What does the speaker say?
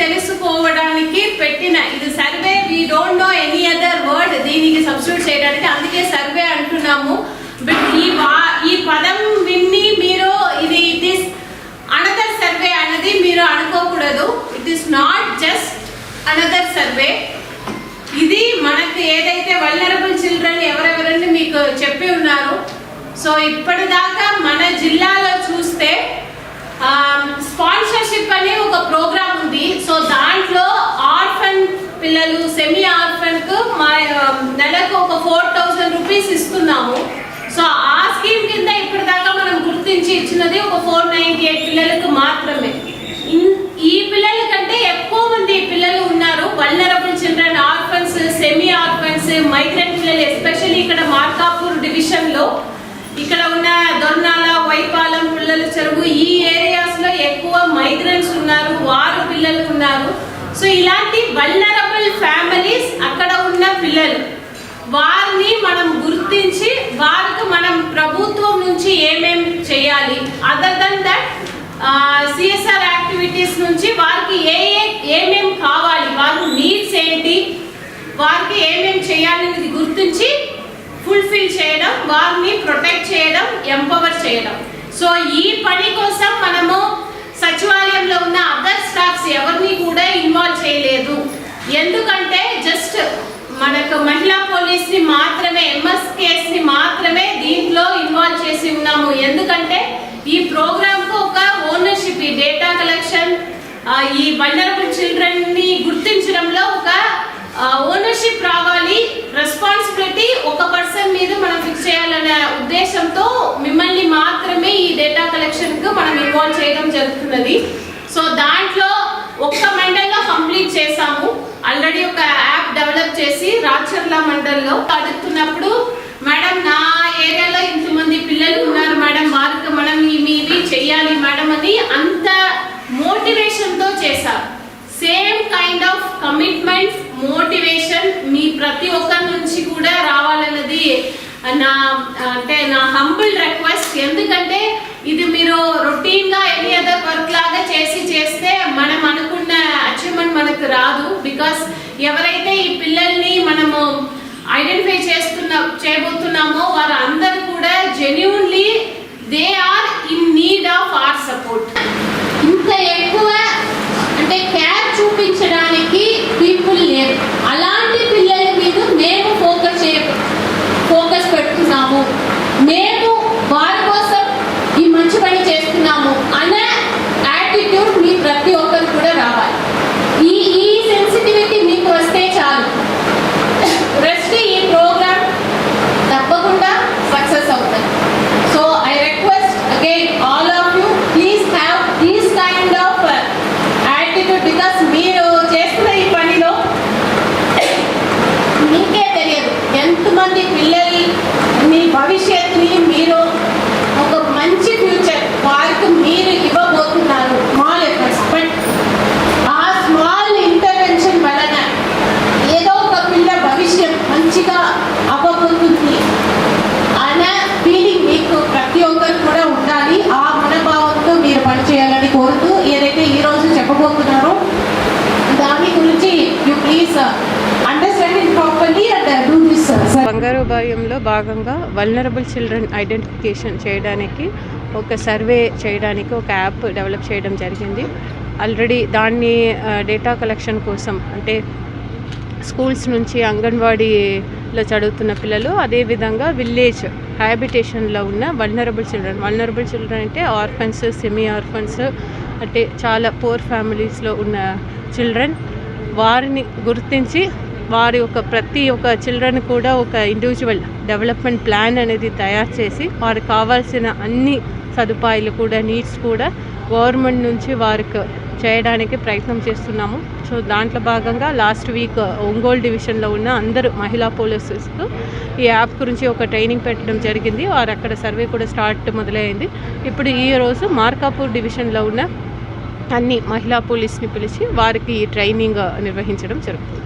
తెలుసుకోవడానికి పెట్టిన ఇది survey. We don't know any other word దీనికి సబ్స్టిట్యూట్ చేయడానికి, అందుకే సర్వే అంటున్నాము. బట్ ఈ పదం విన్ని మీరు ఇది ఇట్ ఈస్ అనదర్ సర్వే అనేది మీరు అనుకోకూడదు. It is not just another survey. ఇది మనకు ఏదైతే వల్నరబుల్ చిల్డ్రన్ ఎవరెవరని మీకు చెప్పి ఉన్నారు. సో ఇప్పటిదాకా మన జిల్లాలో చూస్తే స్పాన్సర్షిప్ అనే ఒక ప్రోగ్రామ్ ఉంది. సో దాంట్లో ఆర్ఫన్ పిల్లలు, సెమీ ఆర్ఫన్ కు నెలకు ఒక 4,000 రూపీస్ ఇస్తున్నాము. సో ఆ స్కీమ్ కింద ఇప్పటిదాకా మనం గుర్తించి ఇచ్చినది ఒక 498 పిల్లలకు మాత్రమే. ఈ పిల్లల కంటే ఎక్కువ మంది పిల్లలు ఉన్నారు vulnerable children, orphans, semi orphans, migrant పిల్లలు. ఎస్పెషల్లీ ఇక్కడ మార్కాపూర్ డివిజన్ లో ఇక్కడ ఉన్న దొర్నాల, వైపాలెం, పిల్లల చెరువు ఈ ఏరియాస్ లో ఎక్కువ మైగ్రెంట్స్ ఉన్నారు, వారు పిల్లలు ఉన్నారు. సో ఇలాంటి వల్నరబుల్ ఫ్యామిలీస్ అక్కడ ఉన్న పిల్లలు, వారిని మనం గుర్తించి వారికి మనం ప్రభుత్వం నుంచి ఏమేం చేయాలి, other than that CSR activities నుంచి వారికి ఏమేం కావాలి, వారి నీడ్స్ ఏంటి, వారికి ఏమేం చేయాలనేది గుర్తించి ఫుల్ఫిల్ చేయడం, వారిని ప్రొటెక్ట్ చేయడం, ఎంపవర్ చేయడం. సో ఈ పని కోసం మనము సచివాలయంలో ఉన్న అదర్ స్టాఫ్స్ ఎవరిని కూడా ఇన్వాల్వ్ చేయలేదు. ఎందుకంటే జస్ట్ మనకు మహిళా పోలీస్ ని మాత్రమే, ఎంఎస్కేస్ ని మాత్రమే దీంట్లో ఇన్వాల్వ్ చేసి ఉన్నాము. ఎందుకంటే ఈ ప్రోగ్రామ్ కు ఒక ఓనర్షిప్, ఈ డేటా కలెక్షన్, ఈ వల్నరబుల్ చిల్డ్రన్ ని గుర్తించడంలో ఒక ఓనర్షిప్ రావాలి, రెస్పాన్సిబిలిటీ ఒక పర్సన్ మీద మనం ఫిక్స్ చేయాలనే ఉద్దేశంతో మిమ్మల్ని మాత్రమే ఈ డేటా కలెక్షన్ కు మనం ఇన్వాల్వ్ చేయడం జరుగుతున్నది. సో దాంట్లో ఒక్క మండల్లో కంప్లీట్ చేసాము. ఆల్రెడీ ఒక యాప్ డెవలప్ చేసి రాచర్ల మండల్లో అడుగుతున్నప్పుడు, మేడం నా ఏరియాలో ఇంతమంది పిల్లలు ఉన్నారు మేడం, వారికి మనం ఇవి చెయ్యాలి మేడం అని అంత మోటివేషన్ తో చేశారు. Same kind of commitment, motivation మీ ప్రతి ఒక్కరి నుంచి కూడా రావాలన్నది నా హంబుల్ రిక్వెస్ట్. ఎందుకంటే ఇది మీరు రొటీన్ గా ఎనీ అదర్ వర్క్ లాగా చేస్తే మనం అనుకున్న అచీవ్మెంట్ మనకు రాదు. బికాస్ ఎవరైతే ఈ పిల్లల్ని మనము ఐడెంటిఫై చేయబోతున్నామో వారు అందరూ కూడా genuinely they are in need of our support. ఇంకా ఎక్కువ అంటే కేర్ చూపించడానికి పీపుల్ లేరు. అలాంటి పిల్లల మీద మేము ఫోకస్ పెడుతున్నాము, మేము వారి కోసం ఈ మంచి పని చేస్తున్నాము అనే యాటిట్యూడ్ మీ ప్రతి ఒక్కరు కూడా రావాలి. ఈ సెన్సిటివిటీ మీకు వస్తే చాలు, రెస్ట్ ఈ ప్రోగ్రామ్ తప్పకుండా సక్సెస్ అవుతుంది. So I request again all of you, please have these kind of attitude. Because మీరు చేస్తున్న ఈ పనిలో మీకే తెలియదు ఎంతమంది పిల్లలు మీ భవిష్యత్తుని మీరు ఒక మంచి ఫ్యూచర్ వారికి మీరు ఇవ్వబోతున్నారు. స్మాల్ ఎఫర్ట్స్, బట్ ఆ స్మాల్ ఇంటర్వెన్షన్ వలన ఏదో ఒక పిల్ల భవిష్యత్ మంచిగా అవ్వబోతుంది అనే ఫీలింగ్ మీకు ప్రతి ఒక్కరు కూడా ఉండాలి. ఆ మనోభావంతో మీరు పనిచేయాలని కోరుతూ ఏదైతే ఈ రోజు చెప్పబోతున్నారో దాని గురించి you please understand it properly and do this. బంగారు బాయంలో భాగంగా వల్నరబుల్ చిల్డ్రన్ ఐడెంటిఫికేషన్ చేయడానికి ఒక సర్వే చేయడానికి ఒక యాప్ డెవలప్ చేయడం జరిగింది. ఆల్రెడీ దాన్ని డేటా కలెక్షన్ కోసం అంటే స్కూల్స్ నుంచి అంగన్వాడీలో చదువుతున్న పిల్లలు, అదేవిధంగా విలేజ్ హ్యాబిటేషన్లో ఉన్న వల్నరబుల్ చిల్డ్రన్ అంటే ఆర్ఫన్స్, సెమీ ఆర్ఫన్స్ అంటే చాలా పూర్ ఫ్యామిలీస్లో ఉన్న చిల్డ్రన్, వారిని గుర్తించి వారి ప్రతి ఒక్క చిల్డ్రన్ కూడా ఒక ఇండివిజువల్ డెవలప్మెంట్ ప్లాన్ అనేది తయారు చేసి వారికి కావాల్సిన అన్ని సదుపాయాలు కూడా, నీడ్స్ కూడా గవర్నమెంట్ నుంచి వారికి చేయడానికి ప్రయత్నం చేస్తున్నాము. సో దాంట్లో భాగంగా లాస్ట్ వీక్ ఒంగోలు డివిజన్లో ఉన్న అందరూ మహిళా పోలీసెస్కు ఈ యాప్ గురించి ఒక ట్రైనింగ్ పెట్టడం జరిగింది. వారు అక్కడ సర్వే కూడా మొదలైంది. ఇప్పుడు ఈ రోజు మార్కాపూర్ డివిజన్లో ఉన్న అన్ని మహిళా పోలీస్ని పిలిచి వారికి ఈ ట్రైనింగ్ నిర్వహించడం జరుగుతుంది.